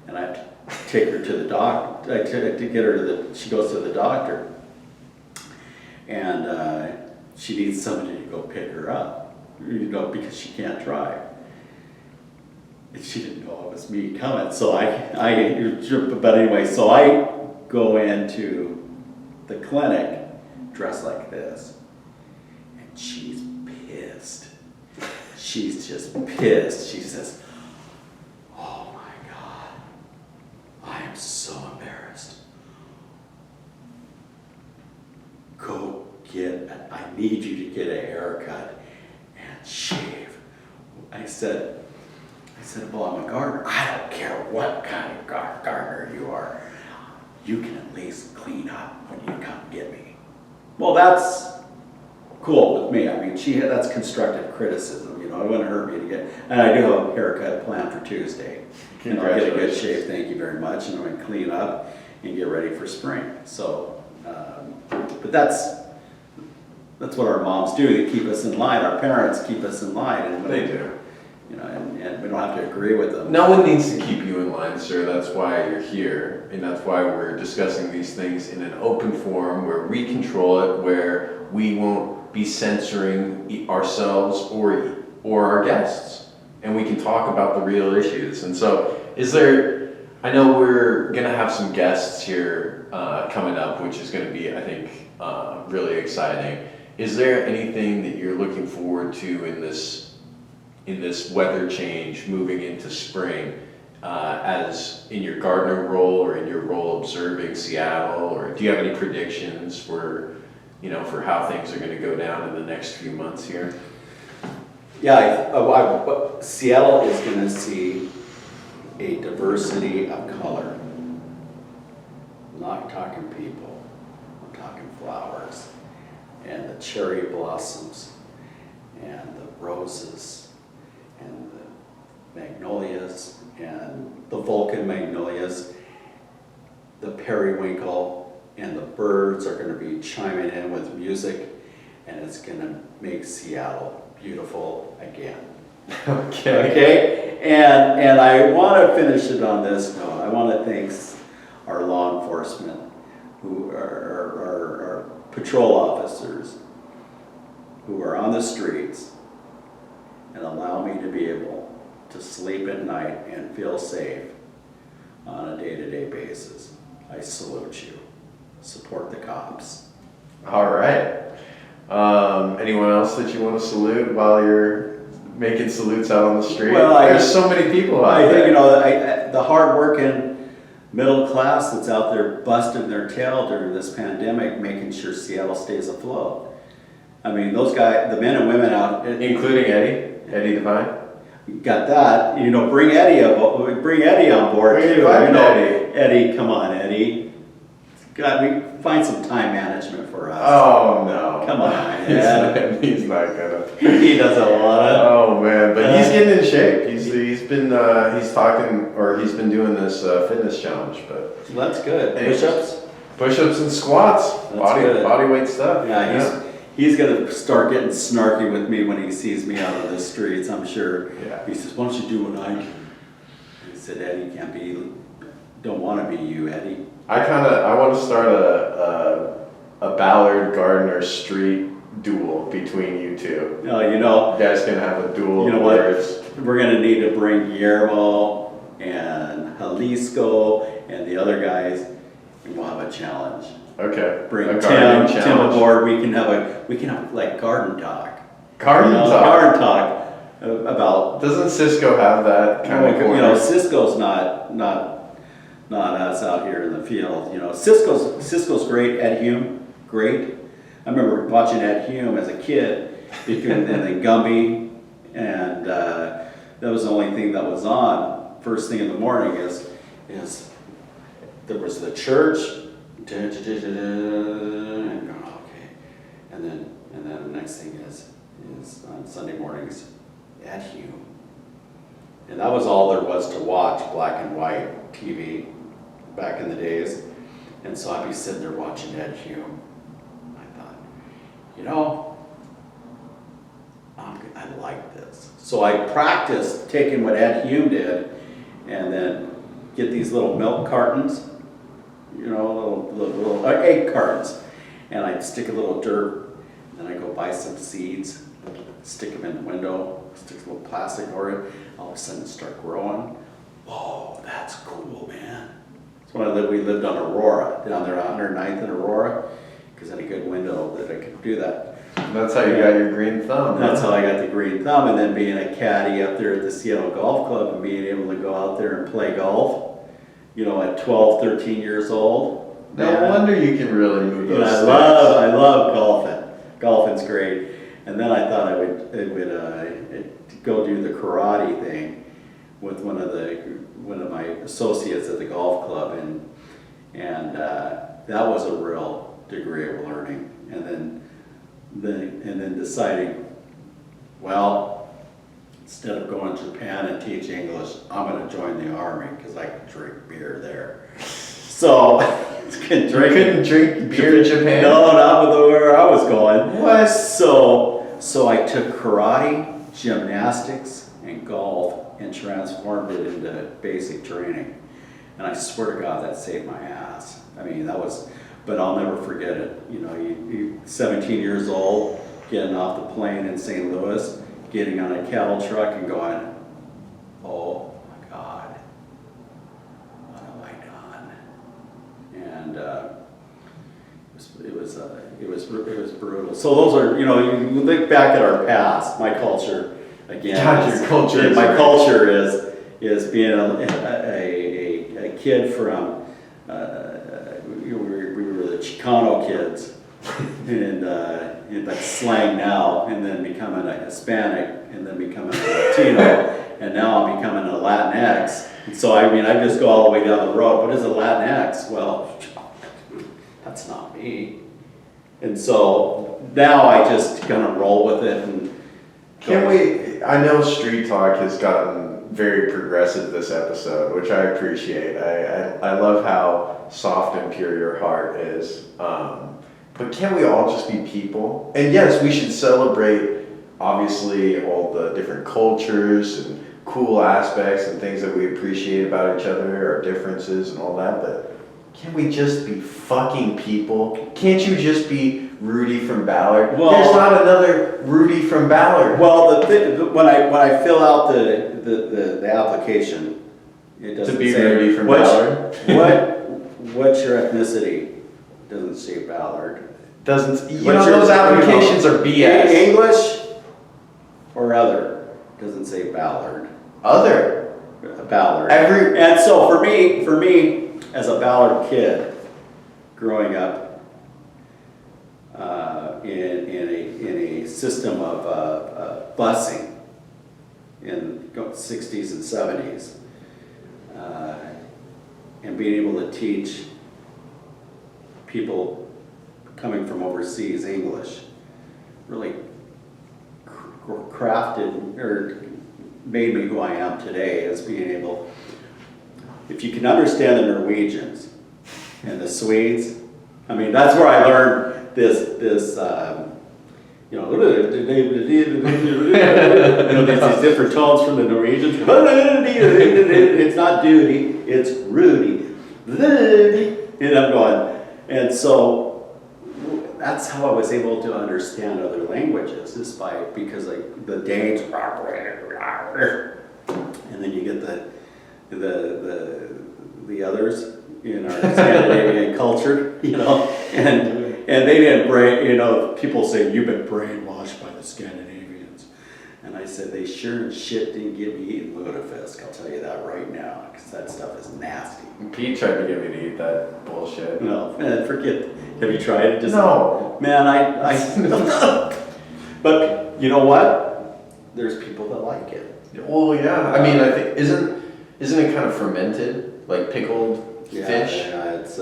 and I have to take her to the doctor. To get her to she goes to the doctor, and she needs somebody to go pick her up, you know, because she can't drive. And she didn't know it was me coming, so but anyway, so I go into the clinic dressed like this, and she's pissed. She's just pissed. She says, "Oh my God, I am so embarrassed. I need you to get a haircut and shave." I said, "Well, I'm a gardener." "I don't care what kind of gardener you are. You can at least clean up when you come get me." Well, that's cool with me. I mean, that's constructive criticism. You know, it wouldn't hurt me to get, and I do have a haircut planned for Tuesday. And I'll get a good shave, thank you very much, and I'm going to clean up and get ready for spring. So, but that's what our moms do. They keep us in line. Our parents keep us in line. And They do. You know, and we don't have to agree with them. No one needs to keep you in line, sir. That's why you're here, and that's why we're discussing these things in an open forum where we control it, where we won't be censoring ourselves or our guests, and we can talk about the real issues. And so, I know we're gonna have some guests here coming up, which is gonna be, I think, really exciting. Is there anything that you're looking forward to in this weather change moving into spring, as in your gardener role or in your role observing Seattle, or do you have any predictions for how things are going to go down in the next few months here? Yeah, Seattle is going to see a diversity of color. I'm not talking people, I'm talking flowers, and the cherry blossoms, and the roses, and the magnolias, and the Vulcan magnolias, the periwinkle, and the birds are going to be chiming in with music, and it's going to make Seattle beautiful again. Okay? And I want to finish it on this note. I want to thank our law enforcement, who are patrol officers, who are on the streets and allow me to be able to sleep at night and feel safe on a day-to-day basis. I salute you. Support the cops. All right. Anyone else that you want to salute while you're making salutes out on the street? Well, there's so many people out there. I think, you know, the hard-working middle class that's out there busting their tail during this pandemic, making sure Seattle stays afloat. I mean, those guys, the men and women out, including Eddie Devine. got that. Bring Eddie on board We too. invited Eddie. Eddie, come on, Eddie. God, we find some time management for us. Oh no. Come on, man. He's not gonna. He doesn't wanna. Oh man, but he's getting in shape. He's been he's been doing this fitness challenge, but That's good. Hey. Push-ups. push-ups and squats, That's good. body weight stuff. Yeah, he's gonna start getting snarky with me when he sees me out on the streets, I'm sure. Yeah. He says, "Why don't you do what I do?" I said, "Eddie, don't want to be you, Eddie." I want to start a Ballard Gardner Street duel between you two. You guys can have a duel. You know what? We're gonna need to bring Guillermo and Jalisco and the other guys, and we'll have a challenge. Okay. Bring a Tim aboard. We can have like garden talk. Garden talk. Garden talk about. Doesn't Cisco have that kind of corner? Cisco's not us out here in the field. Cisco's great. Ed Hume, great. I remember watching Ed Hume as a kid, and then Gumby, and that was the only thing that was on first thing in the morning. Is there was the church, and going, okay, and then the next thing is on Sunday mornings, Ed Hume, and that was all there was to watch, black and white TV back in the days, and so I'd be sitting there watching Ed Hume. I like this. So I practiced taking what Ed Hume did and then get these little milk cartons, little egg cartons, and I'd stick a little dirt, and then I'd go buy some seeds, stick them in the window, stick a little plastic over it, all of a sudden start growing. Whoa, that's cool, man. So we lived on Aurora, down there on 109th and Aurora, because I had a good window that I could do that. That's how you got your green thumb. That's how I got the green thumb, and then being a caddy up there at the Seattle Golf Club and being able to go out there and play golf, at 12, 13 years old. No wonder you can really move those sticks. I love golfing. Golfing's great. And then I thought I would go do the karate thing with one of my associates at the golf club, and that was a real degree of learning. And then deciding, well, instead of going to Japan and teach English, I'm going to join the Army because I can drink beer there. So You couldn't drink beer in Japan? No, not with where I was going. What? So I took karate, gymnastics, and golf and transformed it into basic training. And I swear to God, that saved my ass. I mean, but I'll never forget it. You 17 years old, getting off the plane in St. Louis, getting on a cattle truck and going, oh my God, what have I done? And it was brutal. So those are, you look back at our past, my culture, again. God, your culture. My culture is being a kid from, we were the Chicano kids, and that's slang now, and then becoming a Hispanic, and then becoming a Latino, and now I'm becoming a Latinx. And so I just go all the way down the road. What is a Latinx? Well, that's not me. And so now I just kind of roll with it. And I know Street Talk has gotten very progressive this episode, which I appreciate. I love how soft and pure your heart is. But can't we all just be people? And yes, we should celebrate, obviously, all the different cultures and cool aspects and things that we appreciate about each other, our differences and all that, but can't we just be fucking people? Can't you just be Rudy from Ballard? Well, there's not another Rudy from Ballard. Well, when I fill out the application, it doesn't to be say Rudy from Ballard. What's your ethnicity? It doesn't say Ballard. Those applications are BS. English or other? Doesn't say Ballard. Other. Ballard. And so for me, as a Ballard kid, growing up in a system of busing, in the 60s and 70s, and being able to teach people coming from overseas English really crafted or made me who I am today, as being able, if you can understand the Norwegians and the Swedes, I mean, that's where I learned this you know, these different tones from the Norwegians. It's not duty, it's Rudy. And I'm going, and so that's how I was able to understand other languages, is because like the Danes, and then you get the others in our Scandinavian culture, you know, and they didn't people say, you've been brainwashed by the Scandinavians. And I said, they sure as shit didn't get me eating lutefisk, I'll tell you that right now, because that stuff is nasty. Pete tried to get me to eat that bullshit. No, man, forget, have you tried it? No. Man, I but you know what? There's people that like it. Well, yeah. I mean, I think, isn't it kind of fermented, like pickled fish? Yeah, it's,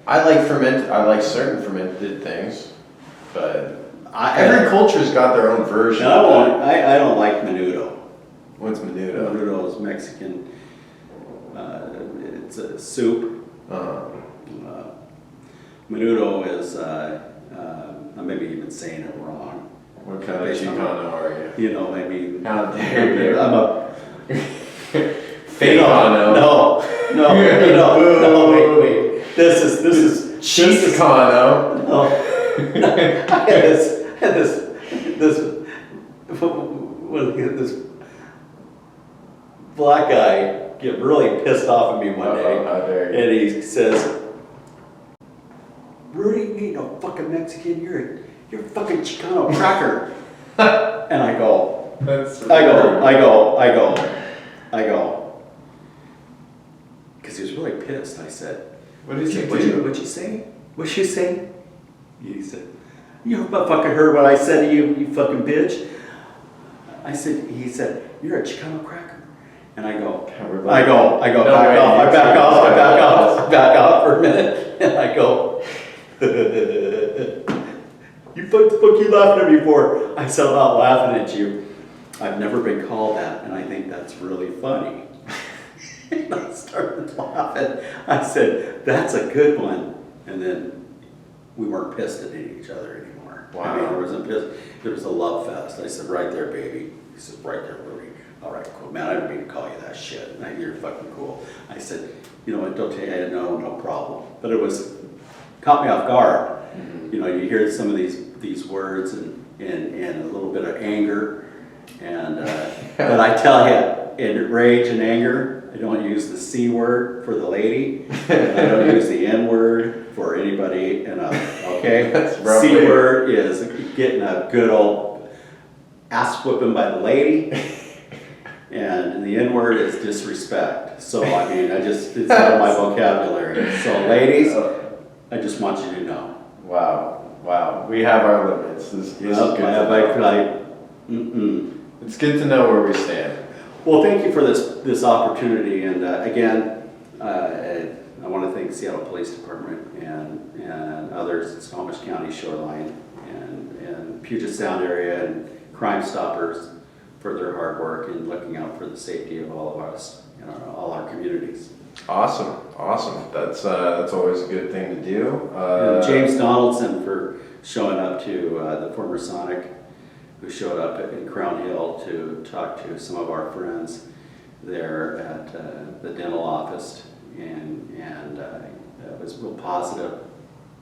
I like certain fermented things, but every culture's got their own version. I don't like menudo. What's menudo? Menudo is Mexican. It's a soup. Menudo is, I may be even saying it wrong. What kind of Chicano are you? You know, I mean, How dare you? I'm a Fake-ano. No, wait. This is Chicano. No. I had this black guy get really pissed off at me one day, How dare you? and he says, Rudy, you ain't no fucking Mexican, you're a fucking Chicano cracker. And I go, because he was really pissed. I said, What did you What'd you say? What'd you say? He said, you fucking heard what I said to you, you fucking bitch. He said, you're a Chicano cracker. And I go, back off for a minute. And I go, you fuck you laughing at me for? I said, I'm not laughing at you. I've never been called that, and I think that's really funny. And I started laughing. I said, that's a good one. And then we weren't pissed at each other anymore. Wow. I mean, there was a love fest. I said, right there, baby. He said, right there, Rudy. All right, cool. Man, I didn't mean to call you that shit. You're fucking cool. I said, you know what, don't take it. No problem. But caught me off guard. Mm-hmm. You know, you hear some of these words and a little bit of anger. And but I tell you, in rage and anger, I don't use the C word for the lady. And I don't use the N word for anybody and okay? C word is getting a good old ass whipping by the lady. And the N word is disrespect. So I mean, it's out of my vocabulary. So ladies, I just want you to know. Wow. We have our limits. This is good. It's good to know where we stand. Well, thank you for this opportunity, and again, I want to thank Seattle Police Department and others, Snohomish County Shoreline and Puget Sound area and Crime Stoppers for their hard work in looking out for the safety of all of us and all our communities. Awesome. That's always a good thing to do. And James Donaldson for showing up to the former Sonic, who showed up in Crown Hill to talk to some of our friends there at the dental office, and it was real positive,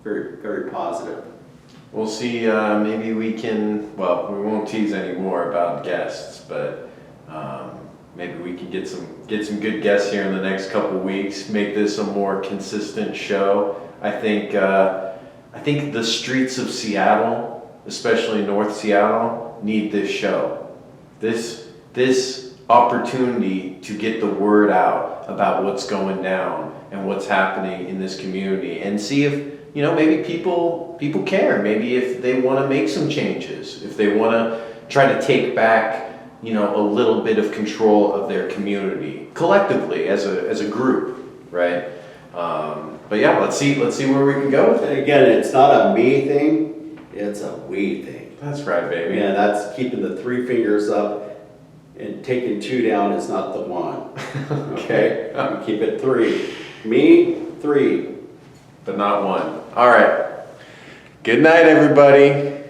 very, very positive. We'll see, maybe we can, well, we won't tease any more about guests, but maybe we can get some good guests here in the next couple weeks, make this a more consistent show. I think the streets of Seattle, especially North Seattle, need this show. This opportunity to get the word out about what's going down and what's happening in this community, and see if, you know, maybe people care. Maybe if they want to make some changes, if they want to try to take back, a little bit of control of their community collectively as a group, right? But yeah, let's see where we can go with it. And again, it's not a me thing, it's a we thing. That's right, baby. Yeah, that's keeping the 3 fingers up and taking 2 down is not the one. Okay? Keep it 3. Me, 3. But not 1. All right. Good night, everybody.